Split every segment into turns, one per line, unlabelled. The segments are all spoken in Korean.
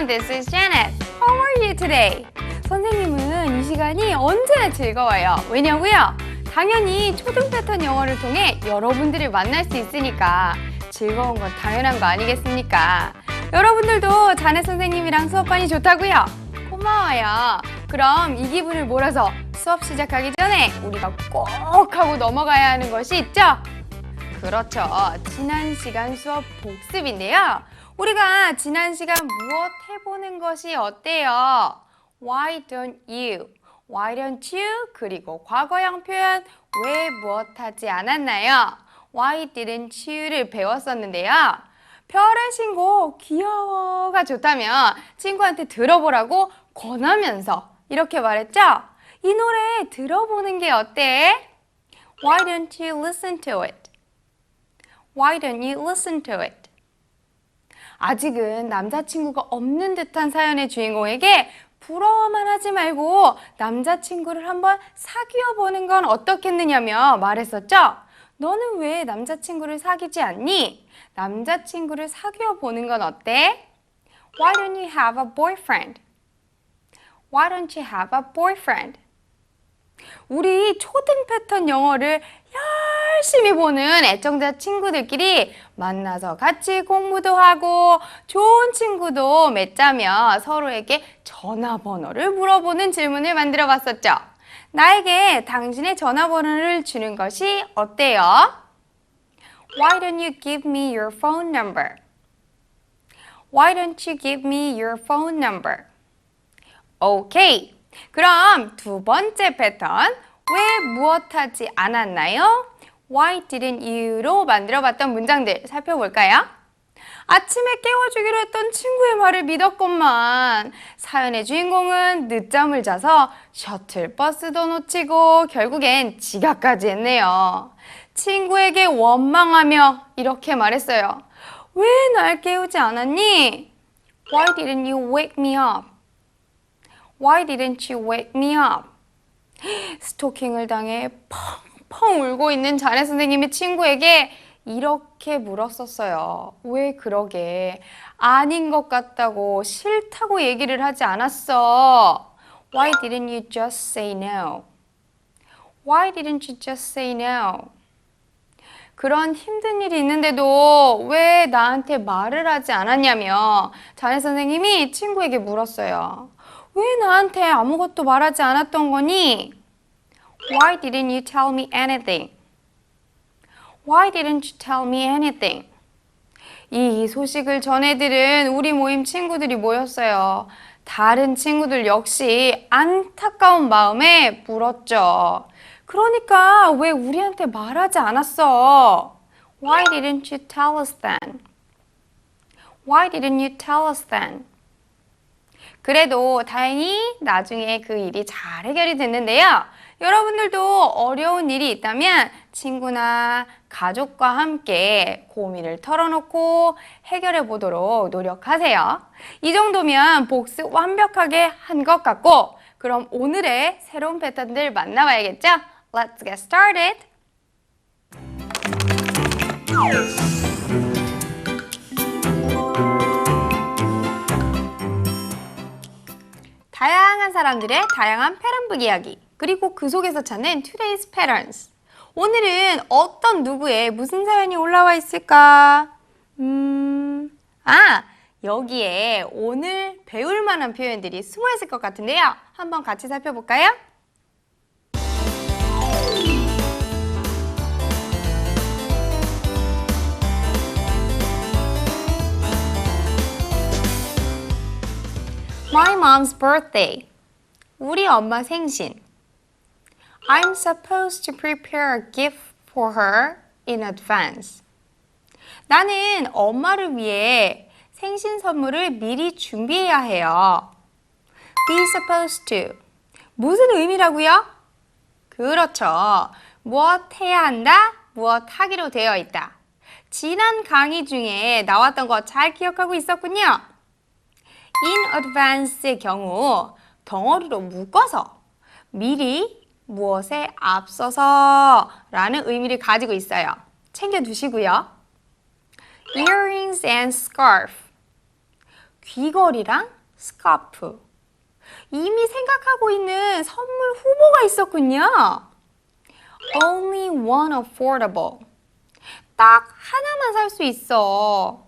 This is Janet. How are you today? 선생님은 이 시간이 언제나 즐거워요. 왜냐고요? 당연히 초등 패턴 영어를 통해 여러분들을 만날 수 있으니까 즐거운 건 당연한 거 아니겠습니까? 여러분들도 자네 선생님이랑 수업하니 좋다고요? 고마워요. 그럼 이 기분을 몰아서 수업 시작하기 전에 우리가 꼭 하고 넘어가야 하는 것이 있죠? 그렇죠. 지난 시간 수업 복습인데요. 우리가 지난 시간 무엇 해보는 것이 어때요? Why don't you? Why don't you? 그리고 과거형 표현 왜 무엇하지 않았나요? Why didn't you를 배웠었는데요. 별의 신곡 귀여워가 좋다면 친구한테 들어보라고 권하면서 이렇게 말했죠? 이 노래 들어보는 게 어때? Why don't you listen to it? Why don't you listen to it? 아직은 남자친구가 없는 듯한 사연의 주인공에게 부러워만 하지 말고 남자친구를 한번 사귀어 보는 건 어떻겠느냐며 말했었죠? 너는 왜 남자친구를 사귀지 않니? 남자친구를 사귀어 보는 건 어때? Why don't you have a boyfriend? Why don't you have a boyfriend? 우리 초등 패턴 영어를 열심히 보는 애청자 친구들끼리 만나서 같이 공부도 하고 좋은 친구도 맺자며 서로에게 전화번호를 물어보는 질문을 만들어 봤었죠. 나에게 당신의 전화번호를 주는 것이 어때요? Why don't you give me your phone number? Why don't you give me your phone number? 오케이. 그럼 두 번째 패턴, 왜 무엇하지 않았나요? Why didn't you로 만들어봤던 문장들 살펴볼까요? 아침에 깨워주기로 했던 친구의 말을 믿었건만 사연의 주인공은 늦잠을 자서 셔틀버스도 놓치고 결국엔 지각까지 했네요. 친구에게 원망하며 이렇게 말했어요. 왜 날 깨우지 않았니? Why didn't you wake me up? Why didn't you wake me up? 스토킹을 당해 펑펑 울고 있는 자네 선생님의 친구에게 이렇게 물었었어요. 왜 그러게? 아닌 것 같다고 싫다고 얘기를 하지 않았어. Why didn't you just say no? Why didn't you just say no? 그런 힘든 일이 있는데도 왜 나한테 말을 하지 않았냐며 자네 선생님이 친구에게 물었어요. 왜 나한테 아무것도 말하지 않았던 거니? Why didn't you tell me anything? Why didn't you tell me anything? 이 소식을 전해들은 우리 모임 친구들이 모였어요. 다른 친구들 역시 안타까운 마음에 물었죠. 그러니까 왜 우리한테 말하지 않았어? Why didn't you tell us then? Why didn't you tell us then? 그래도 다행히 나중에 그 일이 잘 해결이 됐는데요. 여러분들도 어려운 일이 있다면 친구나 가족과 함께 고민을 털어놓고 해결해 보도록 노력하세요. 이 정도면 복습 완벽하게 한 것 같고, 그럼 오늘의 새로운 패턴들 만나봐야겠죠? Let's get started! 다양한 사람들의 다양한 패런북 이야기, 그리고 그 속에서 찾는 Today's Patterns. 오늘은 어떤 누구의 무슨 사연이 올라와 있을까? 여기에 오늘 배울 만한 표현들이 숨어 있을 것 같은데요. 한번 같이 살펴볼까요? My mom's birthday. 우리 엄마 생신. I'm supposed to prepare a gift for her in advance. 나는 엄마를 위해 생신 선물을 미리 준비해야 해요. Be supposed to. 무슨 의미라고요? 그렇죠. 무엇 해야 한다? 무엇 하기로 되어 있다. 지난 강의 중에 나왔던 거 잘 기억하고 있었군요. In advance의 경우 덩어리로 묶어서 미리 무엇에 앞서서 라는 의미를 가지고 있어요. 챙겨두시고요. Earrings and scarf. 귀걸이랑 스카프. 이미 생각하고 있는 선물 후보가 있었군요. Only one affordable. 딱 하나만 살 수 있어.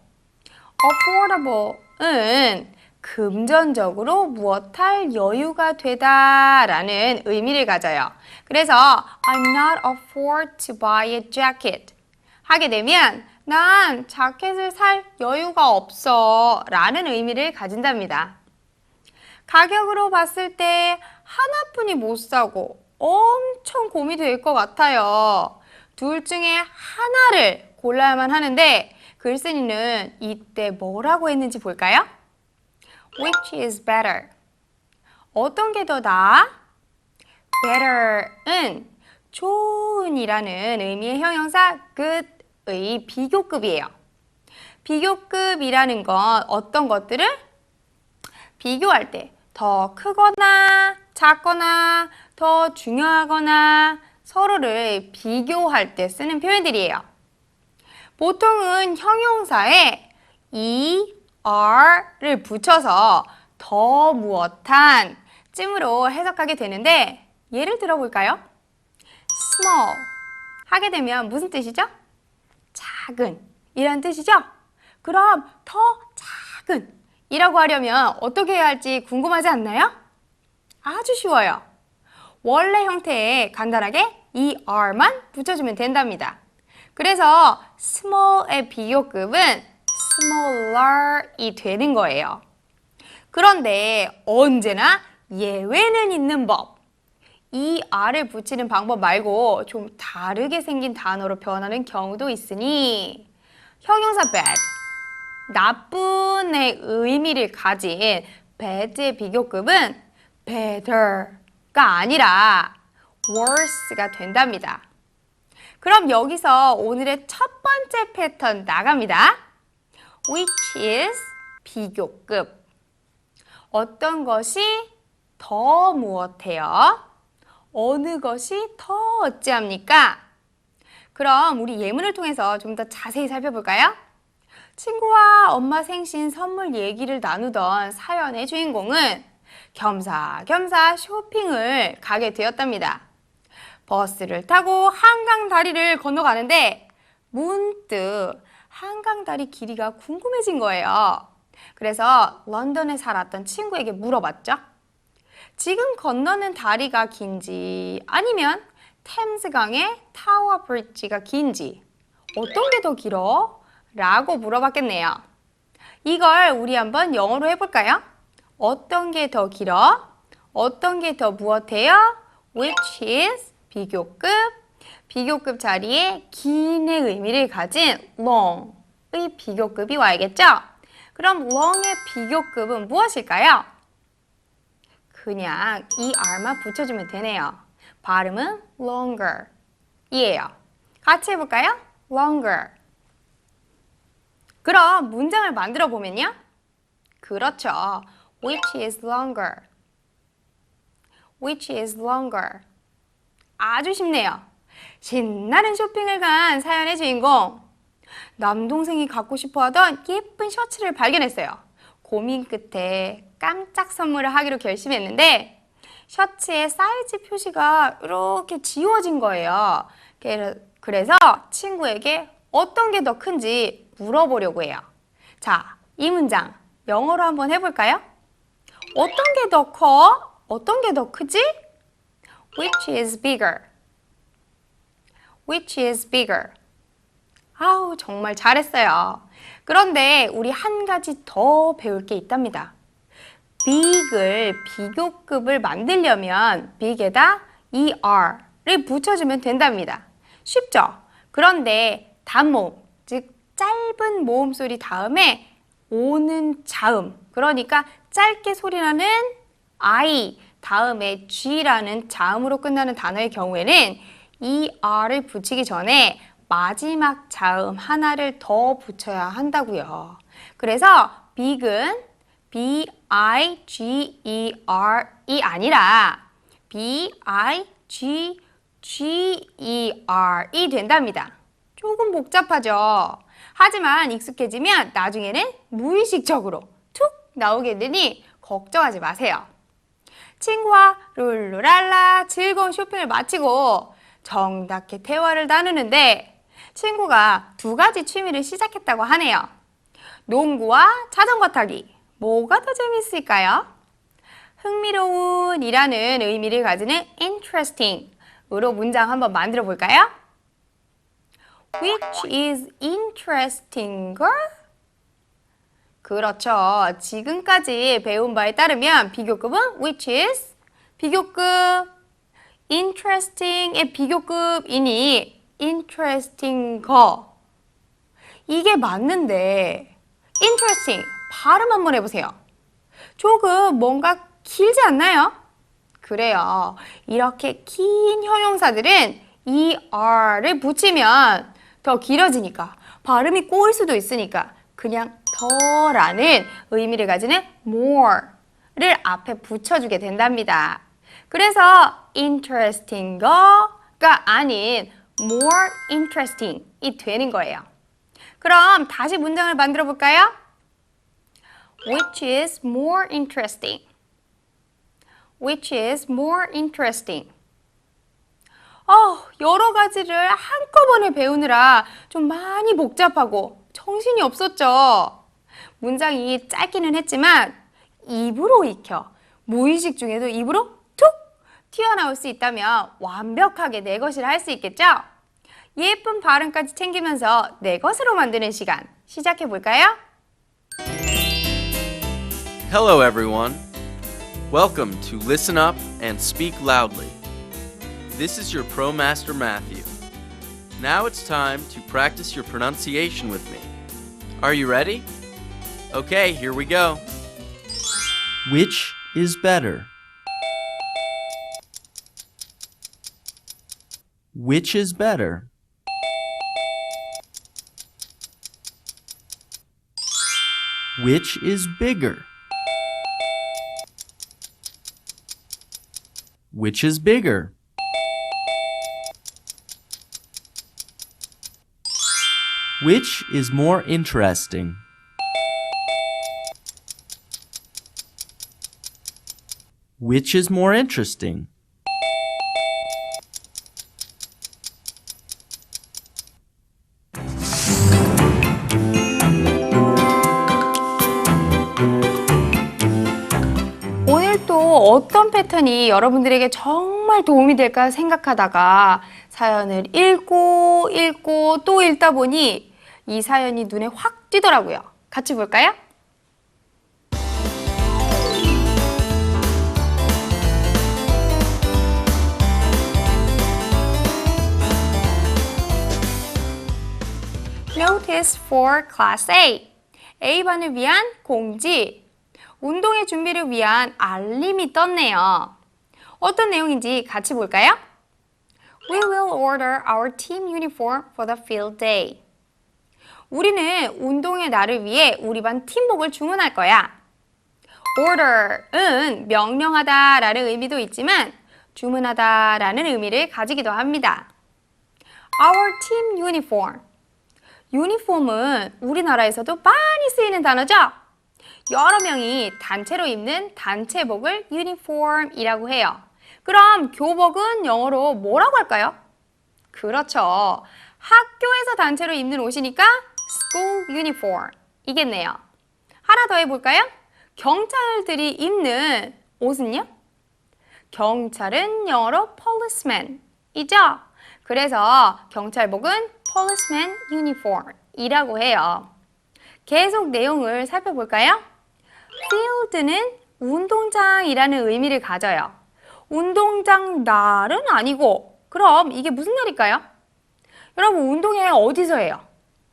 affordable은 금전적으로 무엇할 여유가 되다라는 의미를 가져요. 그래서 I'm not afford to buy a jacket 하게 되면 난 자켓을 살 여유가 없어 라는 의미를 가진답니다. 가격으로 봤을 때 하나뿐이 못 사고 엄청 고민이 될 것 같아요. 둘 중에 하나를 골라야만 하는데 글쓴이는 이때 뭐라고 했는지 볼까요? Which is better? 어떤 게 더 나아? better은 좋은이라는 의미의 형용사 good의 비교급이에요. 비교급이라는 건 어떤 것들을 비교할 때 더 크거나 작거나 더 중요하거나 서로를 비교할 때 쓰는 표현들이에요. 보통은 형용사에 er를 붙여서 더 무엇한 쯤으로 해석하게 되는데 예를 들어볼까요? small 하게 되면 무슨 뜻이죠? 작은 이란 뜻이죠? 그럼 더 작은 이라고 하려면 어떻게 해야 할지 궁금하지 않나요? 아주 쉬워요. 원래 형태에 간단하게 er만 붙여주면 된답니다. 그래서 small의 비교급은 smaller이 되는 거예요. 그런데 언제나 예외는 있는 법. 이 r을 붙이는 방법 말고 좀 다르게 생긴 단어로 변하는 경우도 있으니 형용사 bad, 나쁜의 의미를 가진 bad의 비교급은 better가 아니라 worse가 된답니다. 그럼 여기서 오늘의 첫 번째 패턴 나갑니다. Which is 비교급. 어떤 것이 더 무엇해요? 어느 것이 더 어찌합니까? 그럼 우리 예문을 통해서 좀 더 자세히 살펴볼까요? 친구와 엄마 생신 선물 얘기를 나누던 사연의 주인공은 겸사겸사 쇼핑을 가게 되었답니다. 버스를 타고 한강 다리를 건너가는데 문득 한강 다리 길이가 궁금해진 거예요. 그래서 런던에 살았던 친구에게 물어봤죠. 지금 건너는 다리가 긴지 아니면 템스강의 타워 브릿지가 긴지 어떤 게 더 길어? 라고 물어봤겠네요. 이걸 우리 한번 영어로 해볼까요? 어떤 게 더 길어? 어떤 게 더 무엇해요? Which is 비교급. 비교급 자리에 긴의 의미를 가진 long의 비교급이 와야겠죠? 그럼 long의 비교급은 무엇일까요? 그냥 이 r만 붙여주면 되네요. 발음은 longer 이에요. 같이 해볼까요? longer. 그럼 문장을 만들어 보면요. 그렇죠. Which is longer? Which is longer? 아주 쉽네요. 신나는 쇼핑을 간 사연의 주인공. 남동생이 갖고 싶어 하던 예쁜 셔츠를 발견했어요. 고민 끝에 깜짝 선물을 하기로 결심했는데 셔츠의 사이즈 표시가 이렇게 지워진 거예요. 그래서 친구에게 어떤 게 더 큰지 물어보려고 해요. 자, 이 문장 영어로 한번 해볼까요? 어떤 게 더 커? 어떤 게 더 크지? Which is bigger? Which is bigger? 아우, 정말 잘했어요. 그런데 우리 한 가지 더 배울 게 있답니다. big을 비교급을 만들려면 big에다 er를 붙여주면 된답니다. 쉽죠? 그런데 단모음, 즉 짧은 모음 소리 다음에 오는 자음, 그러니까 짧게 소리나는 I 다음에 G라는 자음으로 끝나는 단어의 경우에는 이 R을 붙이기 전에 마지막 자음 하나를 더 붙여야 한다고요. 그래서 big은 B-I-G-E-R이 아니라 B-I-G-G-E-R이 된답니다. 조금 복잡하죠? 하지만 익숙해지면 나중에는 무의식적으로 툭 나오게 되니 걱정하지 마세요. 친구와 룰루랄라 즐거운 쇼핑을 마치고 정답게 대화를 나누는데 친구가 두 가지 취미를 시작했다고 하네요. 농구와 자전거 타기. 뭐가 더 재밌을까요? 흥미로운 이라는 의미를 가지는 interesting으로 문장 한번 만들어 볼까요? Which is interesting? 그렇죠. 지금까지 배운 바에 따르면 비교급은 which is 비교급, interesting의 비교급이니 interesting 거. 이게 맞는데 interesting 발음 한번 해보세요. 조금 뭔가 길지 않나요? 그래요. 이렇게 긴 형용사들은 er를 붙이면 더 길어지니까 발음이 꼬일 수도 있으니까 그냥 더라는 의미를 가지는 more를 앞에 붙여주게 된답니다. 그래서 interesting 거가 아닌 more interesting이 되는 거예요. 그럼 다시 문장을 만들어 볼까요? Which is more interesting? Which is more interesting? 여러 가지를 한꺼번에 배우느라 좀 많이 복잡하고 정신이 없었죠. 문장이 짧기는 했지만 입으로 익혀 무의식 중에도 입으로 툭 튀어나올 수 있다면 완벽하게 내 것이라 할 수 있겠죠? 예쁜 발음까지 챙기면서 내 것으로 만드는 시간 시작해 볼까요?
Hello, everyone. Welcome to Listen Up and Speak Loudly. This is your Pro Master Matthew. Now it's time to practice your pronunciation with me. Are you ready? Okay, here we go.
Which is better? Which is better? Which is bigger? Which is bigger? Which is more interesting? Which is more interesting?
오늘 또 어떤 패턴이 여러분들에게 정말 도움이 될까 생각하다가 사연을 읽고 또 읽다 보니 이 사연이 눈에 확 띄더라고요. 같이 볼까요? Notice for Class A. A반을 위한 공지. 운동회 준비를 위한 알림이 떴네요. 어떤 내용인지 같이 볼까요? We will order our team uniform for the field day. 우리는 운동회 날을 위해 우리 반 팀복을 주문할 거야. Order은 명령하다 라는 의미도 있지만 주문하다 라는 의미를 가지기도 합니다. Our team uniform. 유니폼은 우리나라에서도 많이 쓰이는 단어죠? 여러 명이 단체로 입는 단체복을 유니폼이라고 해요. 그럼 교복은 영어로 뭐라고 할까요? 그렇죠. 학교에서 단체로 입는 옷이니까 school uniform 이겠네요. 하나 더 해볼까요? 경찰들이 입는 옷은요? 경찰은 영어로 policeman 이죠? 그래서 경찰복은 policeman uniform 이라고 해요. 계속 내용을 살펴볼까요? field는 운동장이라는 의미를 가져요. 운동장 날은 아니고 그럼 이게 무슨 날일까요? 여러분 운동회 어디서 해요?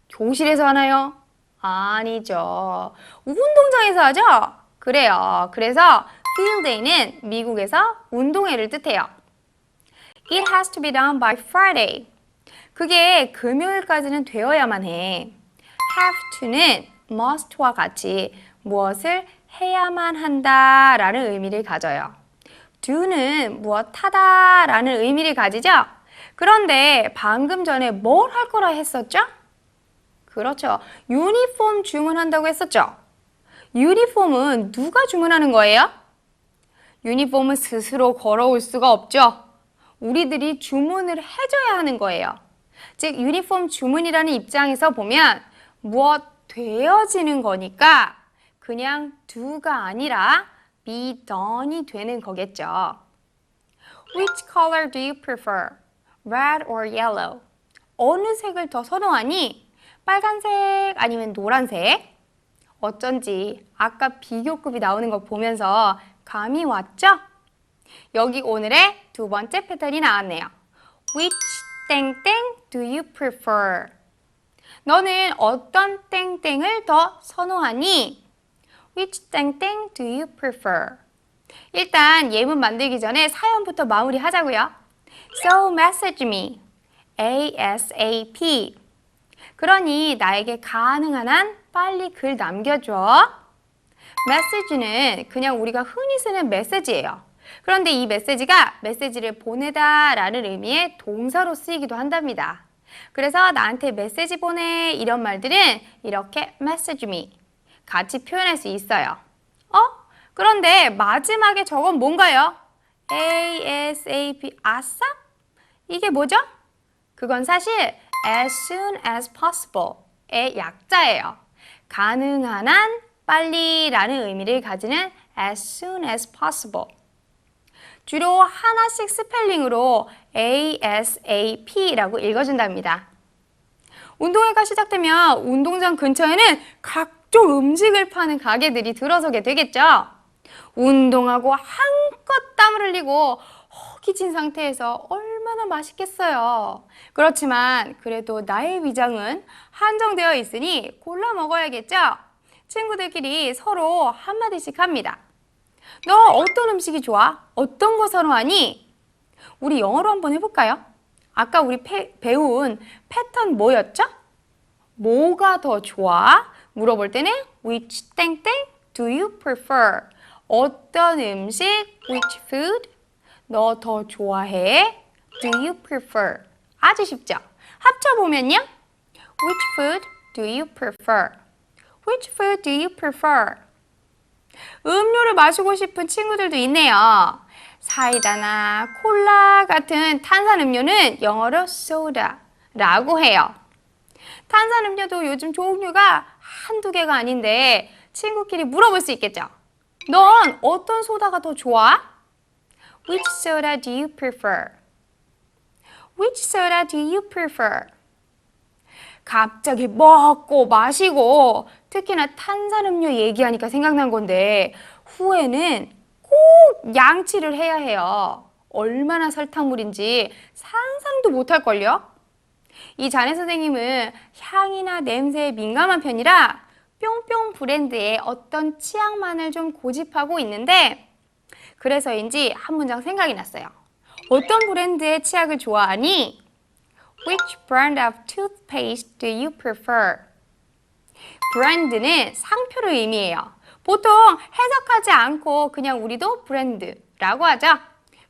교실에서 하나요? 아니죠. 운동장에서 하죠? 그래요. 그래서 field day는 미국에서 운동회를 뜻해요. It has to be done by Friday. 그게 금요일까지는 되어야만 해. have to는 must와 같이 무엇을 해야만 한다 라는 의미를 가져요. do는 무엇 하다 라는 의미를 가지죠? 그런데 방금 전에 뭘 할 거라 했었죠? 그렇죠. 유니폼 주문한다고 했었죠? 유니폼은 누가 주문하는 거예요? 유니폼은 스스로 걸어올 수가 없죠. 우리들이 주문을 해줘야 하는 거예요. 즉 유니폼 주문이라는 입장에서 보면 무엇 되어지는 거니까 그냥 do가 아니라 be done이 되는 거겠죠. Which color do you prefer? Red or yellow? 어느 색을 더 선호하니? 빨간색 아니면 노란색? 어쩐지 아까 비교급이 나오는 거 보면서 감이 왔죠? 여기 오늘의 두 번째 패턴이 나왔네요. Which 땡땡 do you prefer? 너는 어떤 땡땡을 더 선호하니? Which 땡땡 do you prefer? 일단 예문 만들기 전에 사연부터 마무리하자고요. So message me. ASAP. 그러니 나에게 가능한 한 빨리 글 남겨줘. 메시지는 그냥 우리가 흔히 쓰는 메시지예요. 그런데 이 메시지가 메시지를 보내다 라는 의미의 동사로 쓰이기도 한답니다. 그래서 나한테 메시지 보내 이런 말들은 이렇게 message me 같이 표현할 수 있어요. 그런데 마지막에 저건 뭔가요? ASAP, 아싸? 이게 뭐죠? 그건 사실 as soon as possible의 약자예요. 가능한 한 빨리라는 의미를 가지는 as soon as possible. 주로 하나씩 스펠링으로 ASAP라고 읽어준답니다. 운동회가 시작되면 운동장 근처에는 각종 음식을 파는 가게들이 들어서게 되겠죠. 운동하고 한껏 땀을 흘리고 허기진 상태에서 얼마나 맛있겠어요. 그렇지만 그래도 나의 위장은 한정되어 있으니 골라 먹어야겠죠. 친구들끼리 서로 한마디씩 합니다. 너 어떤 음식이 좋아? 어떤 거 선호하니? 우리 영어로 한번 해볼까요? 아까 우리 배운 패턴 뭐였죠? 뭐가 더 좋아? 물어볼 때는 which 땡땡 do you prefer? 어떤 음식? which food? 너 더 좋아해? do you prefer? 아주 쉽죠? 합쳐보면요. which food do you prefer? which food do you prefer? 음료를 마시고 싶은 친구들도 있네요. 사이다나 콜라 같은 탄산음료는 영어로 soda라고 해요. 탄산음료도 요즘 종류가 한두 개가 아닌데 친구끼리 물어볼 수 있겠죠. 넌 어떤 소다가 더 좋아? Which soda do you prefer? Which soda do you prefer? 갑자기 먹고 마시고 특히나 탄산음료 얘기하니까 생각난 건데 후에는 꼭 양치를 해야 해요. 얼마나 설탕물인지 상상도 못할걸요? 이 자네 선생님은 향이나 냄새에 민감한 편이라 뿅뿅 브랜드의 어떤 치약만을 좀 고집하고 있는데 그래서인지 한 문장 생각이 났어요. 어떤 브랜드의 치약을 좋아하니? Which brand of toothpaste do you prefer? 브랜드는 상표를 의미해요. 보통 해석하지 않고 그냥 우리도 브랜드라고 하죠.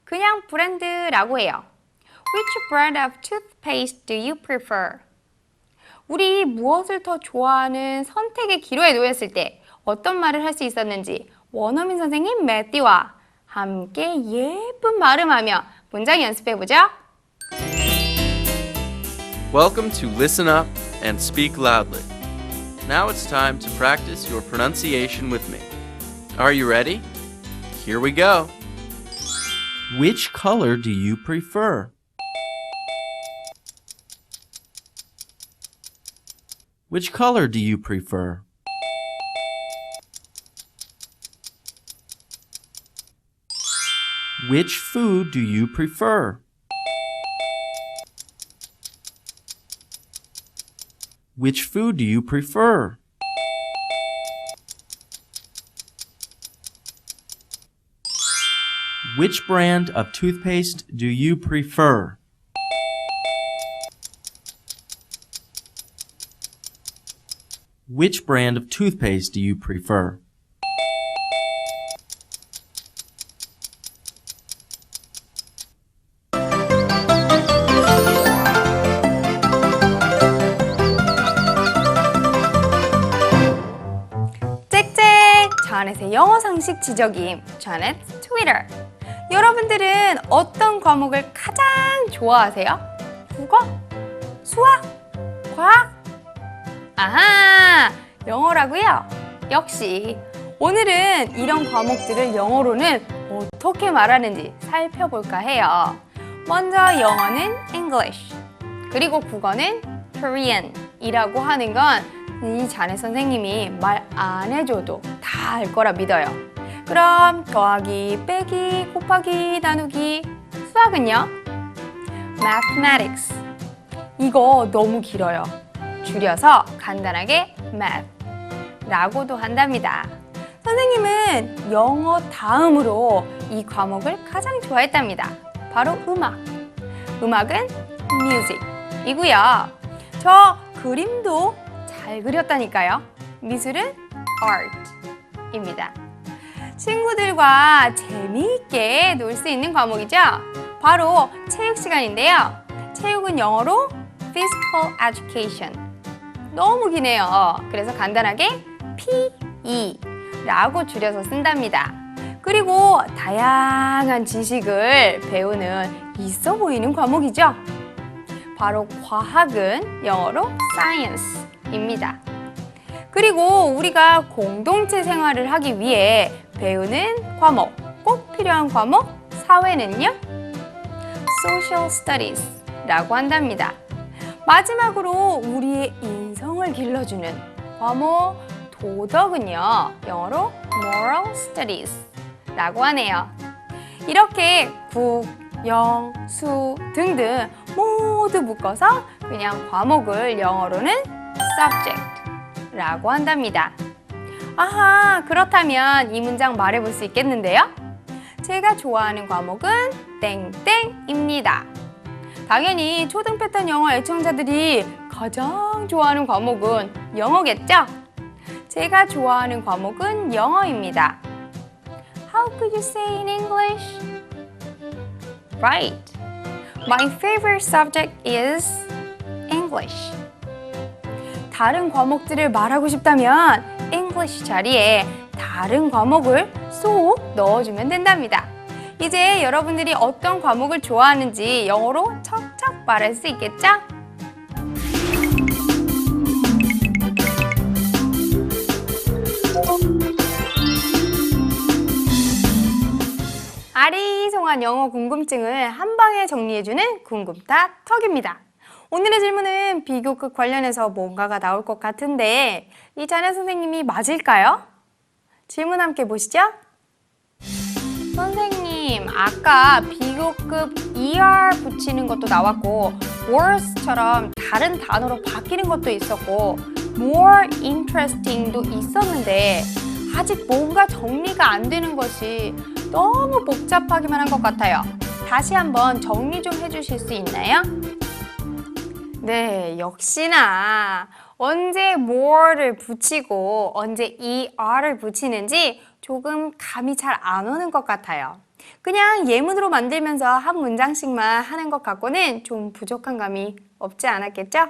그냥 브랜드라고 해요. Which brand of toothpaste do you prefer? 우리 무엇을 더 좋아하는 선택의 기로에 놓였을 때 어떤 말을 할 수 있었는지 원어민 선생님 매띠와 함께 예쁜 발음하며 문장 연습해보죠.
Welcome to Listen Up and Speak Loudly. Now it's time to practice your pronunciation with me. Are you ready? Here we go.
Which color do you prefer? Which color do you prefer? Which food do you prefer? Which food do you prefer? Which brand of toothpaste do you prefer? Which brand of toothpaste do you prefer?
짹짹! 자넷의 영어 상식 지적임. 자넷 트위터. 여러분들은 어떤 과목을 가장 좋아하세요? 국어? 수학? 과학? 아하! 영어라고요? 역시 오늘은 이런 과목들을 영어로는 어떻게 말하는지 살펴볼까 해요. 먼저 영어는 English, 그리고 국어는 Korean 이라고 하는 건 이 자네 선생님이 말 안 해줘도 다 알 거라 믿어요. 그럼 더하기, 빼기, 곱하기, 나누기, 수학은요? Mathematics. 이거 너무 길어요. 줄여서 간단하게 math 라고도 한답니다. 선생님은 영어 다음으로 이 과목을 가장 좋아했답니다. 바로 음악. 음악은 music이고요. 저 그림도 잘 그렸다니까요. 미술은 art입니다. 친구들과 재미있게 놀 수 있는 과목이죠. 바로 체육 시간인데요. 체육은 영어로 physical education. 너무 기네요. 그래서 간단하게 PE라고 줄여서 쓴답니다. 그리고 다양한 지식을 배우는 있어 보이는 과목이죠. 바로 과학은 영어로 science입니다. 그리고 우리가 공동체 생활을 하기 위해 배우는 과목, 꼭 필요한 과목, 사회는요? social studies라고 한답니다. 마지막으로 우리의 인성을 길러주는 과목, 도덕은요, 영어로 moral studies라고 하네요. 이렇게 국, 영, 수 등등 모두 묶어서 그냥 과목을 영어로는 subject라고 한답니다. 아하, 그렇다면 이 문장 말해볼 수 있겠는데요? 제가 좋아하는 과목은 땡땡입니다. 당연히 초등 패턴 영어 애청자들이 가장 좋아하는 과목은 영어겠죠? 제가 좋아하는 과목은 영어입니다. How could you say in English? Right. My favorite subject is English. 다른 과목들을 말하고 싶다면 English 자리에 다른 과목을 쏙 넣어주면 된답니다. 이제 여러분들이 어떤 과목을 좋아하는지 영어로 척척 말할 수 있겠죠? 아리송한 영어 궁금증을 한 방에 정리해주는 궁금타 턱입니다. 오늘의 질문은 비교급 관련해서 뭔가가 나올 것 같은데 이 자네 선생님이 맞을까요? 질문 함께 보시죠. 선생님, 아까 비교급 ER 붙이는 것도 나왔고 worse처럼 다른 단어로 바뀌는 것도 있었고 more interesting도 있었는데 아직 뭔가 정리가 안 되는 것이 너무 복잡하기만 한 것 같아요. 다시 한번 정리 좀 해주실 수 있나요? 네, 역시나 언제 more를 붙이고 언제 er를 붙이는지 조금 감이 잘 안 오는 것 같아요. 그냥 예문으로 만들면서 한 문장씩만 하는 것 같고는 좀 부족한 감이 없지 않았겠죠?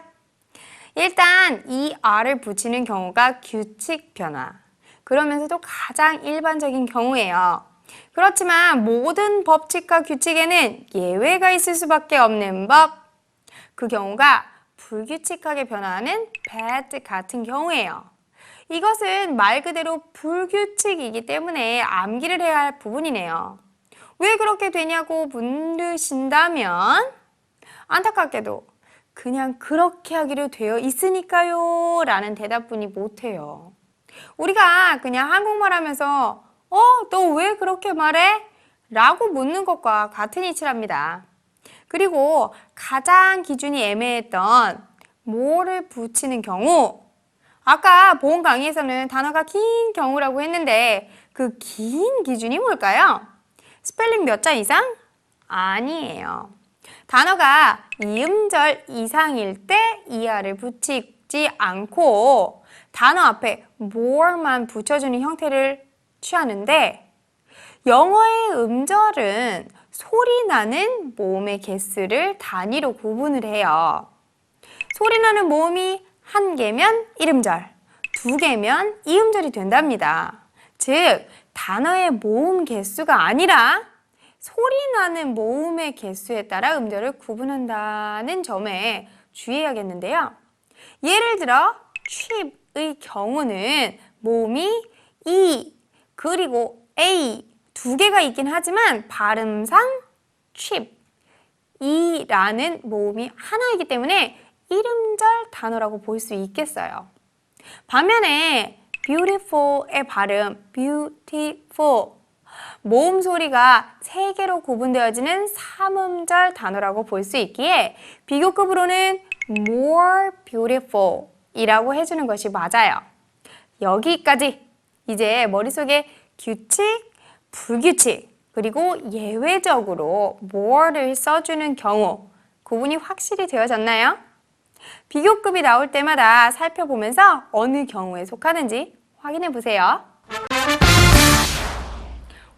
일단 er를 붙이는 경우가 규칙 변화, 그러면서도 가장 일반적인 경우예요. 그렇지만 모든 법칙과 규칙에는 예외가 있을 수밖에 없는 법, 그 경우가 불규칙하게 변화하는 bad 같은 경우예요. 이것은 말 그대로 불규칙이기 때문에 암기를 해야 할 부분이네요. 왜 그렇게 되냐고 물으신다면 안타깝게도 그냥 그렇게 하기로 되어 있으니까요 라는 대답뿐이 못해요. 우리가 그냥 한국말 하면서 너 왜 그렇게 말해? 라고 묻는 것과 같은 이치랍니다. 그리고 가장 기준이 애매했던 more를 붙이는 경우, 아까 보험 강의에서는 단어가 긴 경우라고 했는데 그 긴 기준이 뭘까요? 스펠링 몇 자 이상? 아니에요. 단어가 이음절 이상일 때 이하를 붙이지 않고 단어 앞에 more만 붙여주는 형태를 취하는데 영어의 음절은 소리 나는 모음의 개수를 단위로 구분을 해요. 소리 나는 모음이 1개면 1음절, 2개면 2음절이 된답니다. 즉, 단어의 모음 개수가 아니라 소리 나는 모음의 개수에 따라 음절을 구분한다는 점에 주의해야겠는데요. 예를 들어 cheap의 경우는 모음이 E 그리고 A 2개가 있긴 하지만 발음상 cheap, E라는 모음이 하나이기 때문에 1음절 단어라고 볼 수 있겠어요. 반면에 beautiful의 발음 beautiful, 모음 소리가 3개로 구분되어지는 3음절 단어라고 볼 수 있기에 비교급으로는 more beautiful 이라고 해주는 것이 맞아요. 여기까지. 이제 머릿속에 규칙, 불규칙, 그리고 예외적으로 more를 써주는 경우 구분이 확실히 되어졌나요? 비교급이 나올 때마다 살펴보면서 어느 경우에 속하는지 확인해 보세요.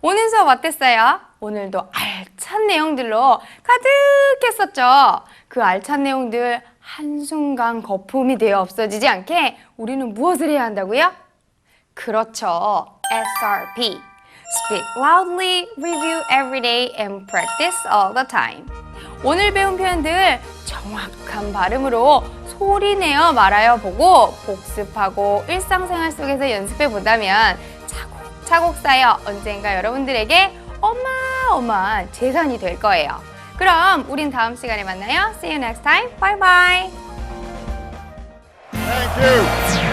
오늘 수업 어땠어요? 오늘도 알찬 내용들로 가득했었죠? 그 알찬 내용들 한순간 거품이 되어 없어지지 않게 우리는 무엇을 해야 한다고요? 그렇죠. SRP. Speak loudly, review every day, and practice all the time. 오늘 배운 표현들 정확한 발음으로 소리내어 말하여 보고 복습하고 일상생활 속에서 연습해 보다면 차곡차곡 쌓여 언젠가 여러분들에게 어마어마한 재산이 될 거예요. 그럼 우린 다음 시간에 만나요. See you next time. Bye bye.
Thank you.